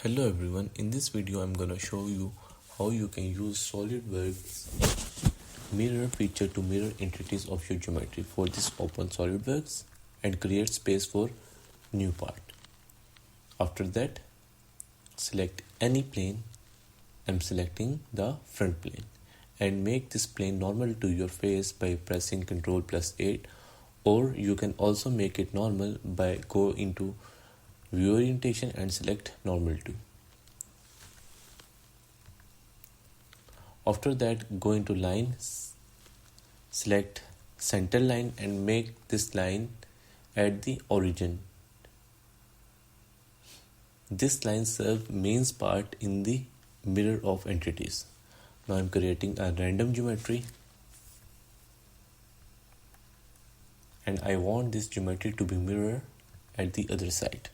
Hello everyone, in this video I'm gonna show you how you can use SolidWorks mirror feature to mirror entities of your geometry. For this, open SolidWorks and create space for new part. After that, select any plane. I'm selecting the front plane and make this plane normal to your face by pressing Ctrl+8, or you can also make it normal by go into view orientation and select normal to. After that, go into line, select center line and make this line at the origin. This line serves main part in the mirror of entities. Now I'm creating a random geometry and I want this geometry to be mirror at the other side.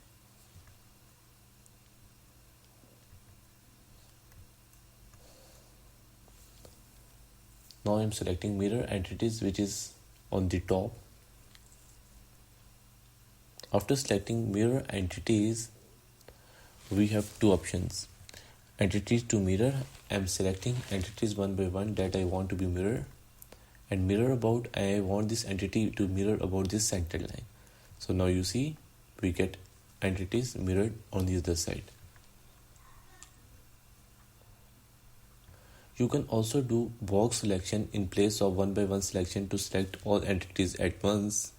Now I'm selecting mirror entities, which is on the top. After selecting mirror entities, we have two options. Entities to mirror, I'm selecting entities one by one that I want to be mirror. And mirror about, I want this entity to mirror about this center line. So now you see, we get entities mirrored on the other side. You can also do box selection in place of one by one selection to select all entities at once.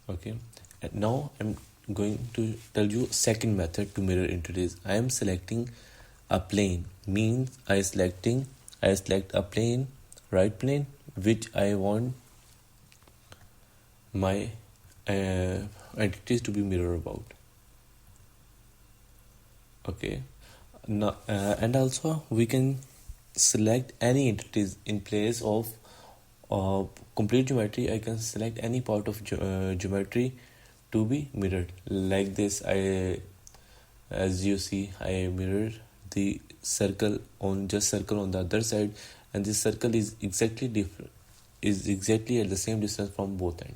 Okay, and now I'm going to tell you second method to mirror entities. I am selecting a plane, means I select a plane, right plane, which I want my entities to be mirror about. Okay. Now, and also we can select any entities in place of complete geometry. I can select any part of geometry to be mirrored. Like this, as you see, I mirror the circle on the other side, and this circle is exactly different, is exactly at the same distance from both ends.